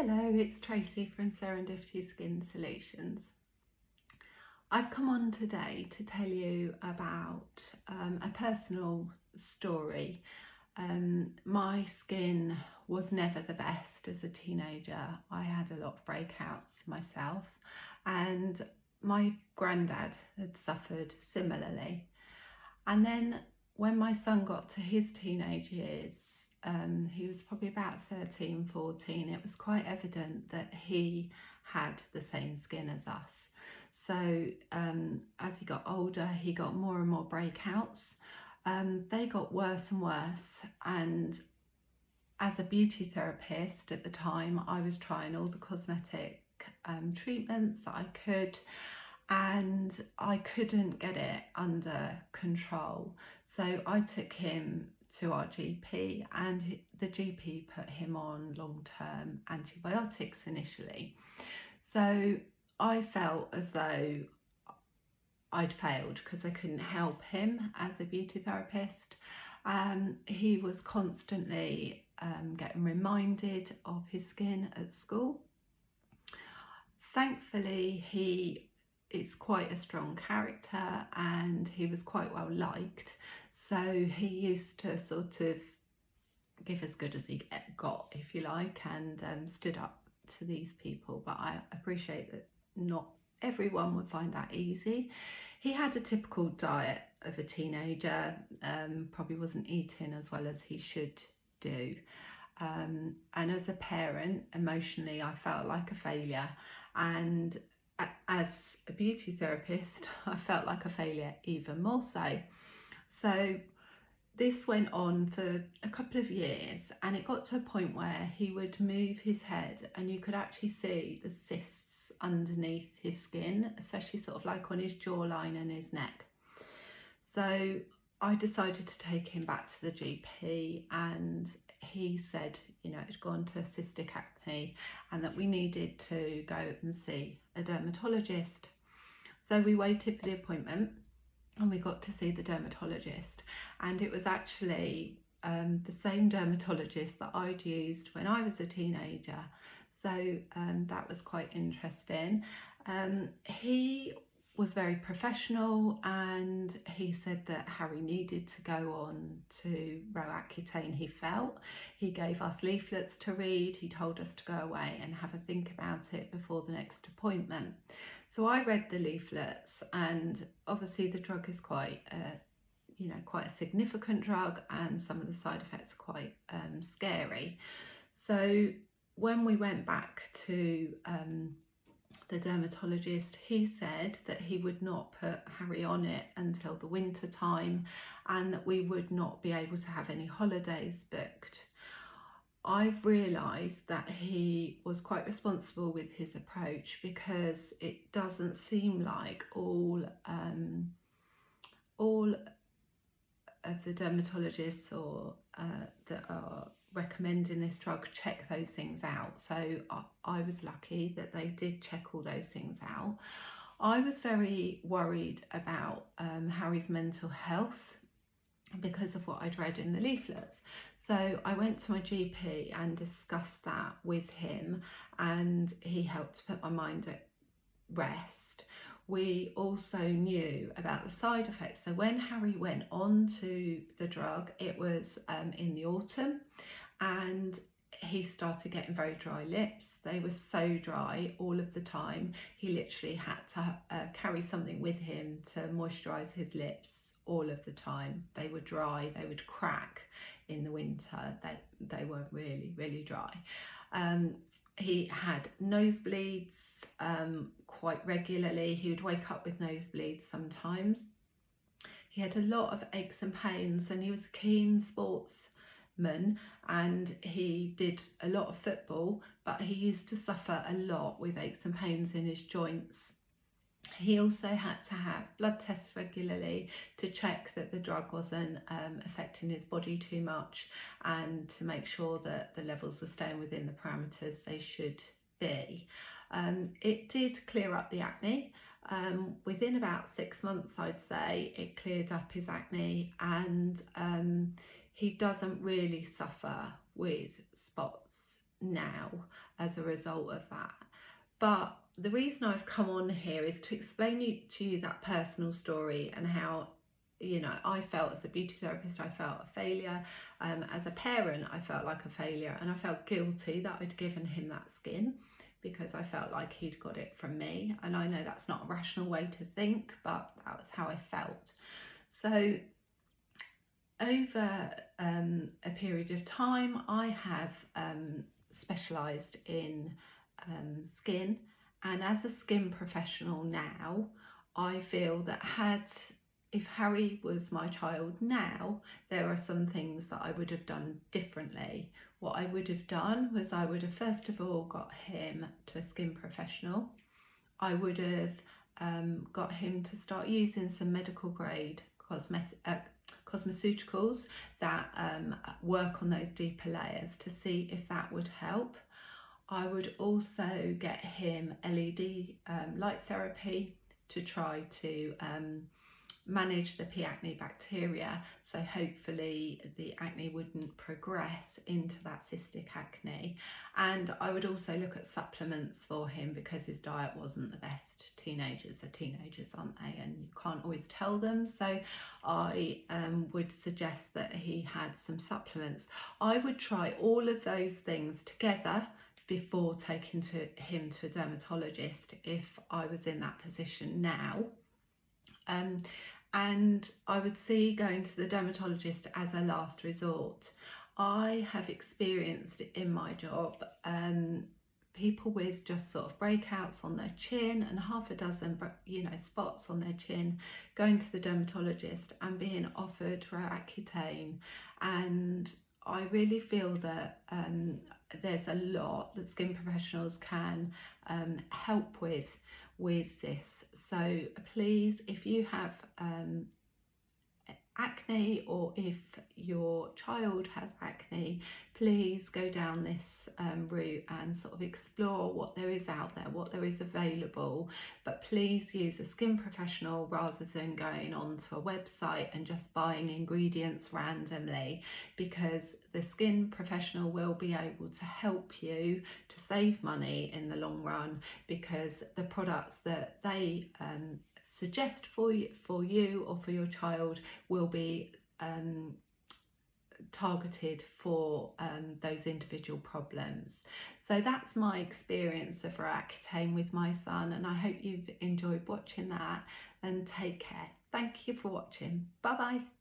Hello, it's Tracy from Serendipity Skin Solutions. I've come on today to tell you about a personal story. My skin was never the best as a teenager. I had a lot of breakouts myself, and my granddad had suffered similarly. And then when my son got to his teenage years, he was probably about 13, 14, it was quite evident that he had the same skin as us. So as he got older, he got more and more breakouts. They got worse and worse. And as a beauty therapist at the time, I was trying all the cosmetic treatments that I could, and I couldn't get it under control. So I took him to our GP, and the GP put him on long-term antibiotics initially. So I felt as though I'd failed because I couldn't help him as a beauty therapist. He was constantly getting reminded of his skin at school. Thankfully, he is quite a strong character and he was quite well liked, so he used to sort of give as good as he got, if you like, and stood up to these people. But I appreciate that not everyone would find that easy. He had a typical diet of a teenager, probably wasn't eating as well as he should do. And as a parent, emotionally, I felt like a failure. And as a beauty therapist, I felt like a failure even more so. So this went on for a couple of years, and it got to a point where he would move his head and you could actually see the cysts underneath his skin, especially sort of like on his jawline and his neck. So I decided to take him back to the GP, and he said, you know, it'd gone to cystic acne and that we needed to go and see a dermatologist. So we waited for the appointment and we got to see the dermatologist, and it was actually the same dermatologist that I'd used when I was a teenager. So that was quite interesting. He was very professional, and he said that Harry needed to go on to Roacutane. He gave us leaflets to read. He told us to go away and have a think about it before the next appointment. So I read the leaflets, and obviously the drug is quite a significant drug, and some of the side effects are quite scary. So when we went back to the dermatologist, he said that he would not put Harry on it until the winter time, and that we would not be able to have any holidays booked. I've realised that he was quite responsible with his approach, because it doesn't seem like all of the dermatologists or that are recommending this drug check those things out. So I was lucky that they did check all those things out. I was very worried about Harry's mental health because of what I'd read in the leaflets. So I went to my GP and discussed that with him, and he helped put my mind at rest. We also knew about the side effects. So when Harry went on to the drug, it was in the autumn, and he started getting very dry lips. They were so dry all of the time. He literally had to carry something with him to moisturise his lips all of the time. They were dry, they would crack in the winter. They were really, really dry. He had nosebleeds quite regularly. He would wake up with nosebleeds sometimes. He had a lot of aches and pains, and he was a keen sportsman, and he did a lot of football, but he used to suffer a lot with aches and pains in his joints. He also had to have blood tests regularly to check that the drug wasn't affecting his body too much, and to make sure that the levels were staying within the parameters they should be. It did clear up the acne. Within about 6 months, I'd say, it cleared up his acne, and he doesn't really suffer with spots now as a result of that. But the reason I've come on here is to explain to you that personal story and how, you know, I felt as a beauty therapist, I felt a failure. As a parent, I felt like a failure, and I felt guilty that I'd given him that skin because I felt like he'd got it from me. And I know that's not a rational way to think, but that was how I felt. So over a period of time, I have specialised in skin, and as a skin professional now, I feel that if Harry was my child now, there are some things that I would have done differently. What I would have done was I would have first of all got him to a skin professional. I would have got him to start using some medical grade cosmeceuticals that work on those deeper layers to see if that would help. I would also get him LED light therapy to try to manage the P. acne bacteria, so hopefully the acne wouldn't progress into that cystic acne. And I would also look at supplements for him because his diet wasn't the best. Teenagers are teenagers, aren't they? And you can't always tell them. So I would suggest that he had some supplements. I would try all of those things together before taking him to a dermatologist if I was in that position now. And I would see going to the dermatologist as a last resort. I have experienced in my job people with just sort of breakouts on their chin and half a dozen, you know, spots on their chin, going to the dermatologist and being offered Roacutane. And I really feel that there's a lot that skin professionals can help with this. So please, if you have acne, or if your child has acne, please go down this route and sort of explore what there is out there, what there is available. But please use a skin professional rather than going onto a website and just buying ingredients randomly, because the skin professional will be able to help you to save money in the long run, because the products that they suggest for you or for your child will be targeted for those individual problems. So that's my experience of Roaccutane with my son, and I hope you've enjoyed watching that, and take care. Thank you for watching. Bye bye.